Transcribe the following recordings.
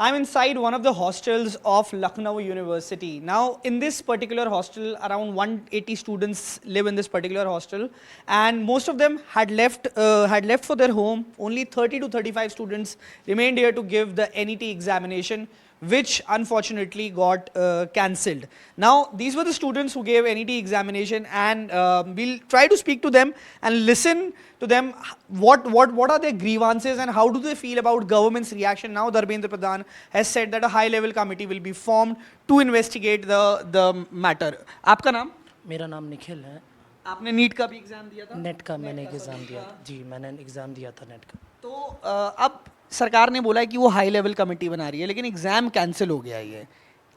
I'm inside one of the hostels of Lucknow University. Now, in this particular hostel, around 180 students live in this particular hostel, and most of them had left for their home. Only 30 to 35 students remained here to give the NET examination, which unfortunately got cancelled. Now, these were the students who gave NET examination, and we'll try to speak to them and listen to them. What are their grievances and how do they feel about government's reaction? Now, Dharmendra Pradhan has said that a high-level committee will be formed to investigate the matter. आपका नाम? मेरा नाम निखिल है। आपने NEET का भी exam दिया था? नेट का मैंने एग्ज़ाम दिया जी, मैंने एग्ज़ाम दिया था नेट का। तो अब सरकार ने बोला है कि वो हाई लेवल कमेटी बना रही है, लेकिन एग्जाम कैंसिल हो गया है।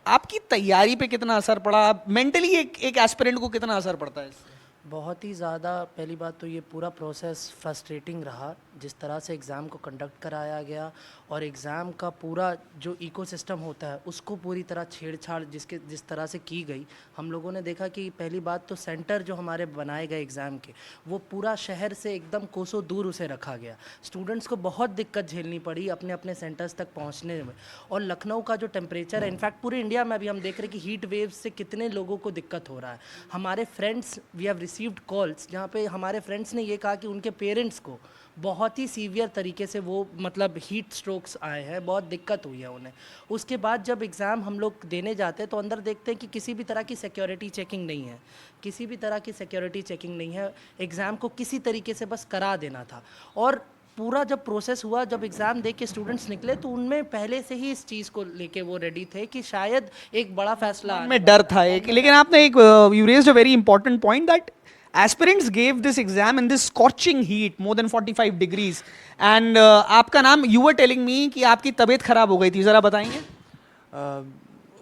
आपकी तैयारी पे कितना असर पड़ा? मेंटली एक एस्पिरेंट को कितना असर पड़ता है इससे? बहुत ही ज़्यादा। पहली बात तो ये पूरा प्रोसेस फ्रस्ट्रेटिंग रहा, जिस तरह से एग्ज़ाम को कंडक्ट कराया गया और एग्ज़ाम का पूरा जो इकोसिस्टम होता है उसको पूरी तरह छेड़छाड़ जिस तरह से की गई। हम लोगों ने देखा कि पहली बात तो सेंटर जो हमारे बनाए गए एग्ज़ाम के, वो पूरा शहर से एकदम कोसों दूर उसे रखा गया। स्टूडेंट्स को बहुत दिक्कत झेलनी पड़ी अपने अपने सेंटर्स तक पहुँचने में। और लखनऊ का जो टेम्परेचर है, इनफैक्ट पूरे इंडिया में अभी हम देख रहे हैं कि हीट वेव से कितने लोगों को दिक्कत हो रहा है। हमारे friends, we have received calls जहाँ पे हमारे फ्रेंड्स ने ये कहा कि उनके पेरेंट्स को बहुत ही सीवियर तरीके से वो मतलब हीट स्ट्रोक्स आए हैं, बहुत दिक्कत हुई है उन्हें। उसके बाद जब एग्ज़ाम हम लोग देने जाते हैं तो अंदर देखते हैं कि किसी भी तरह की सिक्योरिटी चेकिंग नहीं है, किसी भी तरह की सिक्योरिटी चेकिंग नहीं है। एग्ज़ाम को किसी तरीके से बस करा देना था। और पूरा जब प्रोसेस हुआ, जब एग्ज़ाम दे के स्टूडेंट्स निकले तो उनमें पहले से ही इस चीज़ को लेके वो रेडी थे कि शायद एक बड़ा फैसला में डर था एक, लेकिन आपने एक you raised a very important point that aspirants gave this exam in this scorching heat, more than 45 degrees. And आपका नाम, you were telling me कि आपकी तबीयत खराब हो गई थी, ज़रा बताएंगे?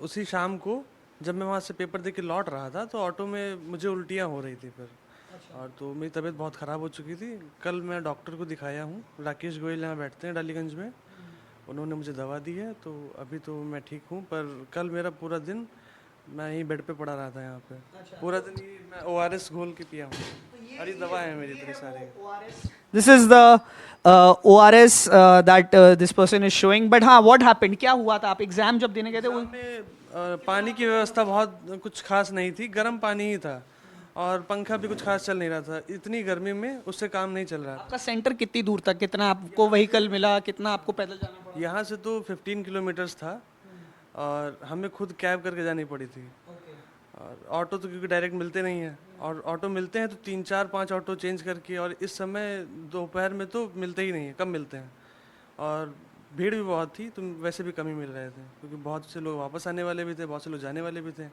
उसी शाम को जब मैं वहाँ से पेपर दे के लौट रहा था तो ऑटो में मुझे उल्टियाँ हो रही थी फिर। और तो मेरी तबीयत बहुत ख़राब हो चुकी थी। कल मैं डॉक्टर को दिखाया हूँ, राकेश गोयल यहाँ बैठते हैं डालीगंज में। उन्होंने मुझे दवा दी है तो अभी तो मैं ठीक हूँ, पर कल मेरा पूरा दिन मैं यहीं बेड पे पड़ा रहा था यहाँ पे। पूरा दिन ये मैं ORS घोल के पिया हूँ और ये दवा है मेरी इतनी सारी। This is the ORS that this person is showing. But हाँ, what happened? क्या हुआ था? आप एग्जाम जब देने गए थे में पानी की व्यवस्था बहुत कुछ खास नहीं थी, गर्म पानी ही था और पंखा भी कुछ खास चल नहीं रहा था। इतनी गर्मी में उससे काम नहीं चल रहा था। आपका सेंटर कितनी दूर तक, कितना आपको व्हीकल मिला, कितना आपको पैदल जाना पड़ा? यहाँ से तो 15 किलोमीटर्स था और हमें खुद कैब करके जानी पड़ी थी। और ऑटो तो क्योंकि डायरेक्ट मिलते नहीं हैं, और ऑटो मिलते हैं तो 3 4 5 ऑटो चेंज करके, और इस समय दोपहर में तो मिलते ही नहीं हैं, कम मिलते हैं। और भीड़ भी बहुत थी तो वैसे भी कम ही मिल रहे थे, क्योंकि बहुत से लोग वापस आने वाले भी थे, बहुत से लोग जाने वाले भी थे।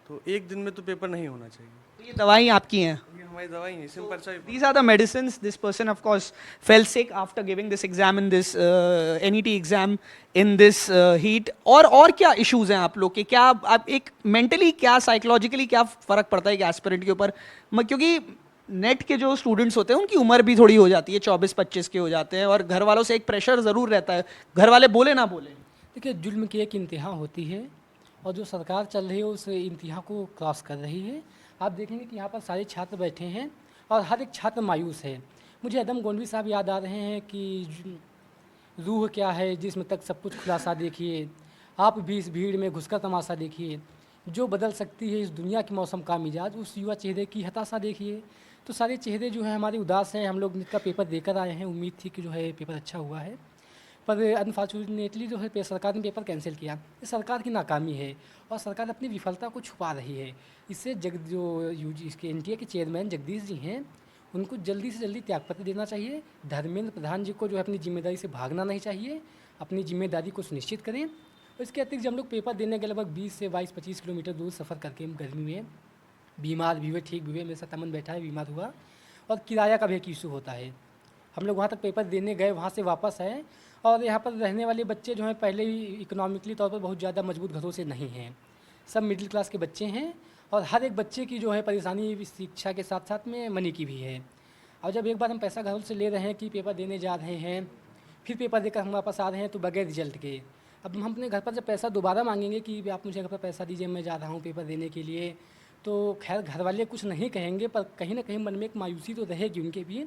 तो एक दिन में तो पेपर नहीं होना चाहिए। तो ये दवाई आपकी हैं? ये हमारी दवाई है, इसमें पर्चा भी। These are the medicines. This person, of course, fell sick after giving this exam in this NET exam in this heat. और क्या issues हैं आप लोग के? क्या आप एक mentally, क्या psychologically क्या फर्क पड़ता है एक aspirant के ऊपर? क्योंकि नेट के जो स्टूडेंट्स होते हैं उनकी उम्र भी थोड़ी हो जाती है, 24-25 के हो जाते हैं, और घर वालों से एक प्रेशर ज़रूर रहता है, घर वाले बोले ना बोले। देखिए, जुल्म की एक इंतहा होती है और जो सरकार चल रही है उस इंतहा को क्रॉस कर रही है। आप देखेंगे कि यहाँ पर सारे छात्र बैठे हैं और हर एक छात्र मायूस है। मुझे अदम गोंडवी साहब याद आ रहे हैं कि रूह क्या है जिसमें तक सब कुछ खुलासा देखिए, आप भी इस भीड़ में घुसकर तमाशा देखिए, जो बदल सकती है इस दुनिया के मौसम का मिजाज, उस युवा चेहरे की हताशा देखिए। तो सारे चेहरे जो हैं हमारे उदास हैं। हम लोग नीट का पेपर देकर आए हैं, उम्मीद थी कि जो है पेपर अच्छा हुआ है, पर अनफॉर्चुनेटली जो है सरकार ने पेपर कैंसिल किया। ये सरकार की नाकामी है और सरकार अपनी विफलता को छुपा रही है। इससे इसके NTA के चेयरमैन जगदीश जी हैं, उनको जल्दी से जल्दी त्यागपत्र देना चाहिए। धर्मेंद्र प्रधान जी को जो है अपनी जिम्मेदारी से भागना नहीं चाहिए, अपनी जिम्मेदारी को सुनिश्चित करें। और इसके अतिरिक्त जब हम लोग पेपर देने के लगभग 20 से 22-25 किलोमीटर दूर सफ़र करके गर्मी में बीमार भी हुए, ठीक भी हुए। मेरे साथ अमन बैठा है, बीमार हुआ, और किराया का भी एक इशू होता है। हम लोग वहाँ तक पेपर देने गए, वहाँ से वापस आए, और यहाँ पर रहने वाले बच्चे जो हैं पहले ही इकोनॉमिकली तौर पर बहुत ज़्यादा मजबूत घरों से नहीं हैं, सब मिडिल क्लास के बच्चे हैं, और हर एक बच्चे की जो है परेशानी शिक्षा के साथ साथ में मनी की भी है। और जब एक बार हम पैसा घरों से ले रहे हैं कि पेपर देने जा रहे हैं, फिर पेपर देकर हम वापस आ रहे हैं तो बगैर रिजल्ट के, अब हम अपने घर पर जब पैसा दोबारा मांगेंगे कि आप मुझे घर पर पैसा दीजिए, मैं जा रहा हूँ पेपर देने के लिए, तो खैर घर वाले कुछ नहीं कहेंगे, पर कहीं ना कहीं मन में एक मायूसी तो रहेगी उनके भी।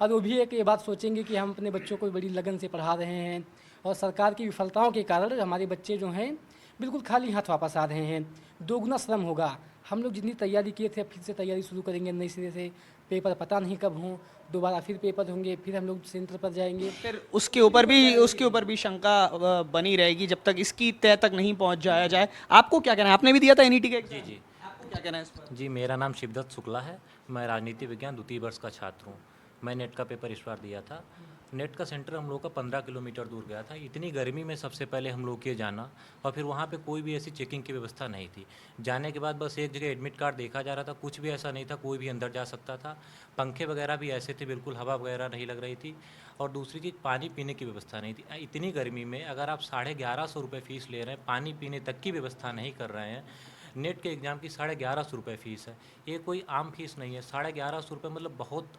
और वो भी एक ये बात सोचेंगे कि हम अपने बच्चों को बड़ी लगन से पढ़ा रहे हैं और सरकार की विफलताओं के कारण हमारे बच्चे जो हैं बिल्कुल खाली हाथ वापस आ रहे हैं। दोगुना श्रम होगा। हम लोग जितनी तैयारी किए थे फिर से तैयारी शुरू करेंगे नए सिरे से। पेपर पता नहीं कब हों, दोबारा फिर पेपर होंगे, फिर हम लोग सेंटर पर जाएंगे। फिर उसके ऊपर भी शंका बनी रहेगी जब तक इसकी तय तक नहीं पहुंच जाया जाए। आपको क्या कहना है? आपने भी दिया था एनईटी का एग्जाम? जी। आपको क्या कहना है इस पर? जी, मेरा नाम शिवदत्त शुक्ला है। मैं राजनीति विज्ञान द्वितीय वर्ष का छात्र हूँ। मैं नेट का पेपर इस बार दिया था। नेट का सेंटर हम लोग का 15 किलोमीटर दूर गया था। इतनी गर्मी में सबसे पहले हम लोग के जाना, और फिर वहाँ पे कोई भी ऐसी चेकिंग की व्यवस्था नहीं थी। जाने के बाद बस एक जगह एडमिट कार्ड देखा जा रहा था, कुछ भी ऐसा नहीं था, कोई भी अंदर जा सकता था। पंखे वगैरह भी ऐसे थे, बिल्कुल हवा वगैरह नहीं लग रही थी। और दूसरी चीज़, पानी पीने की व्यवस्था नहीं थी। इतनी गर्मी में अगर आप 1150 रुपये फ़ीस ले रहे हैं, पानी पीने तक की व्यवस्था नहीं कर रहे हैं। नेट के एग्ज़ाम की 1150 रुपये फ़ीस है। ये कोई आम फीस नहीं है। 1150 रुपये मतलब बहुत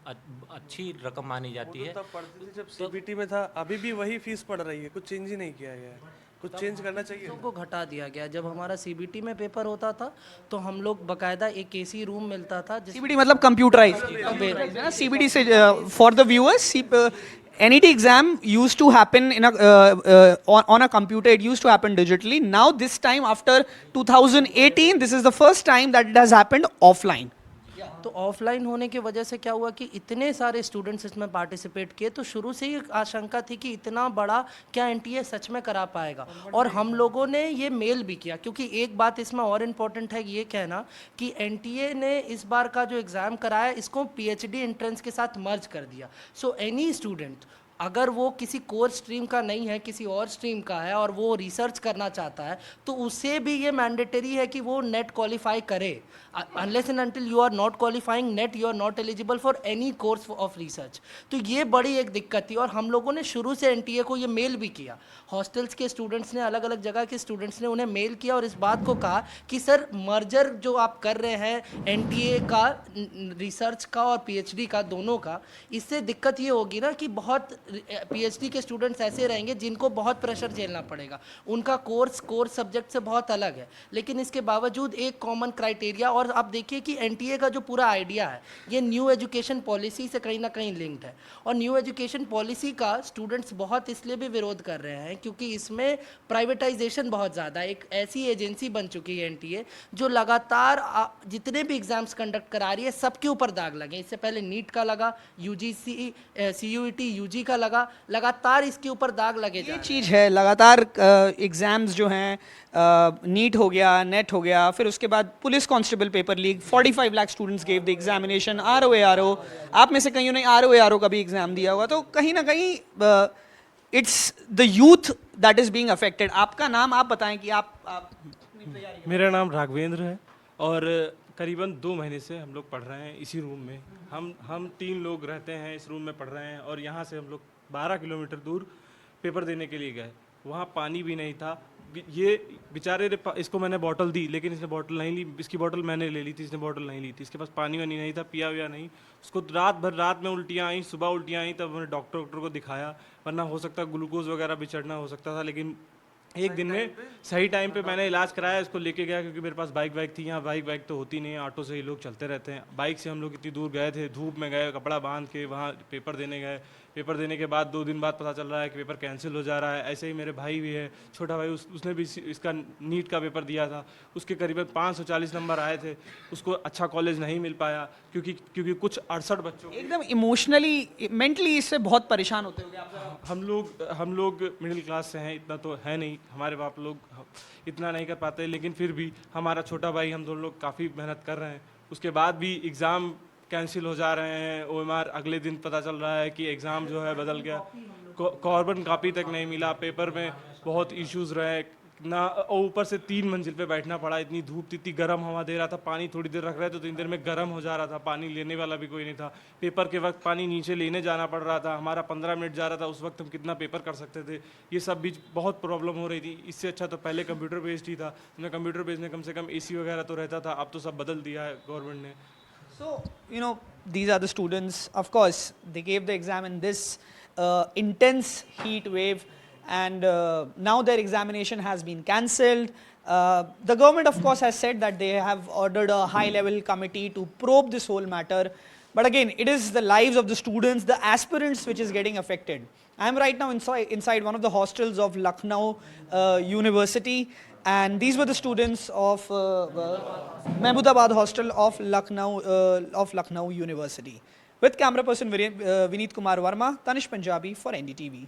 अच्छी रकम मानी जाती है। तब पढ़ती थी जब सीबीटी में था, अभी भी वही फीस पड़ रही है, कुछ चेंज ही नहीं किया गया है। कुछ चेंज करना चाहिए। को घटा दिया गया। जब हमारा सीबीटी में पेपर होता था तो हम लोग बकायदा एक एसी रूम मिलता था CBT मतलब कंप्यूटराइज। CBT से for the viewers, NET exam used to happen on a computer. It used to happen digitally. Now this time after 2018, this is the first time that it has happened offline. तो offline होने की वजह से क्या हुआ कि इतने सारे स्टूडेंट्स इसमें पार्टिसिपेट किए, तो शुरू से ही आशंका थी कि इतना बड़ा क्या एनटीए सच में करा पाएगा। और हम लोगों ने ये मेल भी किया, क्योंकि एक बात इसमें और इम्पोर्टेंट है ये कहना कि एनटीए ने इस बार का जो एग्ज़ाम कराया इसको पीएचडी एंट्रेंस के साथ मर्ज कर दिया। सो एनी स्टूडेंट अगर वो किसी कोर स्ट्रीम का नहीं है, किसी और स्ट्रीम का है और वो रिसर्च करना चाहता है, तो उसे भी ये मैंडेटरी है कि वो नेट क्वालिफाई करे। Unless and until you are not qualifying NET, you are not eligible for any course of research. तो ये बड़ी एक दिक्कत थी, और हम लोगों ने शुरू से एनटीए को ये मेल भी किया। हॉस्टल्स के स्टूडेंट्स ने, अलग अलग जगह के स्टूडेंट्स ने उन्हें मेल किया और इस बात को कहा कि सर मर्जर जो आप कर रहे हैं एनटीए का, रिसर्च का और पीएचडी का, दोनों का, इससे दिक्कत ये होगी ना कि बहुत पीएचडी के स्टूडेंट्स ऐसे रहेंगे जिनको बहुत प्रेशर झेलना पड़ेगा। उनका कोर्स सब्जेक्ट से बहुत अलग है, लेकिन इसके बावजूद एक कॉमन क्राइटेरिया। और आप देखिए कि एनटीए का जो पूरा आइडिया है ये न्यू एजुकेशन पॉलिसी से कहीं ना कहीं लिंक्ड है। और न्यू एजुकेशन पॉलिसी का स्टूडेंट्स बहुत इसलिए भी विरोध कर रहे हैं क्योंकि इसमें प्राइवेटाइजेशन बहुत ज़्यादा है। एक ऐसी एजेंसी बन चुकी है एनटीए जो लगातार जितने भी एग्जाम्स कंडक्ट करा रही है सबके ऊपर दाग लगे। इससे पहले नीट का लगा, यूजीसी सीयूईटी यूजी का लगा, लगातार इसके ऊपर दाग लगे जा ये रहे चीज़ है, लगातार एग्जाम्स जो हैं, नीट हो गया, नेट हो गया, फिर उसके बाद police constable paper leak, 45 lakh students gave the examination, RO. आप में से कईयों ने आरओ का भी एग्जाम दिया होगा, तो कहीं ना कहीं it's the youth that is being affected. आपका नाम आप बताएं कि आप मेरा नाम राघवेंद्र है और करीबन 2 महीने से हम लोग पढ़ रहे हैं इसी रूम में। हम 3 लोग रहते हैं इस रूम में पढ़ रहे हैं, और यहाँ से हम लोग 12 किलोमीटर दूर पेपर देने के लिए गए। वहाँ पानी भी नहीं था। ये बेचारे इसको मैंने बॉटल दी, लेकिन इसने बॉटल नहीं ली। इसकी बॉटल मैंने ले ली थी, इसने बॉटल नहीं ली थी। इसके पास पानी वानी नहीं था, पिया हुआ नहीं। उसको रात में उल्टियाँ आई, सुबह उल्टियाँ आई, तब मैंने डॉक्टर को दिखाया। वरना हो सकता ग्लूकोज वगैरह भी चढ़ना हो सकता था, लेकिन एक दिन में सही टाइम पे मैंने इलाज कराया, इसको लेके गया, क्योंकि मेरे पास बाइक थी। यहाँ बाइक तो होती नहीं है, ऑटो से ही लोग चलते रहते हैं। बाइक से हम लोग इतनी दूर गए थे, धूप में गए, कपड़ा बांध के वहाँ पेपर देने गए। पेपर देने के बाद 2 दिन बाद पता चल रहा है कि पेपर कैंसिल हो जा रहा है। ऐसे ही मेरे भाई भी है, छोटा भाई, उसने भी इसका नीट का पेपर दिया था। उसके करीबन 540 नंबर आए थे। उसको अच्छा कॉलेज नहीं मिल पाया क्योंकि कुछ 68 बच्चों एकदम इमोशनली, मेंटली इससे बहुत परेशान होते होंगे आप? हम लोग मिडिल क्लास से हैं, इतना तो है नहीं, हमारे बाप लोग इतना नहीं कर पाते, लेकिन फिर भी हमारा छोटा भाई, हम दोनों लोग काफ़ी मेहनत कर रहे हैं। उसके बाद भी एग्ज़ाम कैंसिल हो जा रहे हैं। ओएमआर अगले दिन पता चल रहा है कि एग्ज़ाम जो है बदल गया। कॉर्बन कॉपी तक नहीं मिला। पेपर में बहुत इश्यूज़ रहे ना, ऊपर से 3 मंजिल पे बैठना पड़ा। इतनी धूप थी, इतनी गर्म हवा दे रहा था। पानी थोड़ी देर रख रहे थे तो इतनी देर में गर्म हो जा रहा था। पानी लेने वाला भी कोई नहीं था। पेपर के वक्त पानी नीचे लेने जाना पड़ रहा था। हमारा 15 मिनट जा रहा था, उस वक्त हम कितना पेपर कर सकते थे। ये सब भी बहुत प्रॉब्लम हो रही थी। इससे अच्छा तो पहले कंप्यूटर बेस्ड ही था। हमने कंप्यूटर बेस्ड में कम से कम AC वगैरह तो रहता था। अब तो सब बदल दिया है गवर्नमेंट ने। So, these are the students. Of course, they gave the exam in this intense heat wave, and now their examination has been cancelled. The government, of course, has said that they have ordered a high-level committee to probe this whole matter. But again, it is the lives of the students, the aspirants, which is getting affected. I am right now inside one of the hostels of Lucknow University, and these were the students of Mahmudabad hostel of Lucknow University. With camera person Vineet Kumar Verma, Tanish Punjabi for NDTV.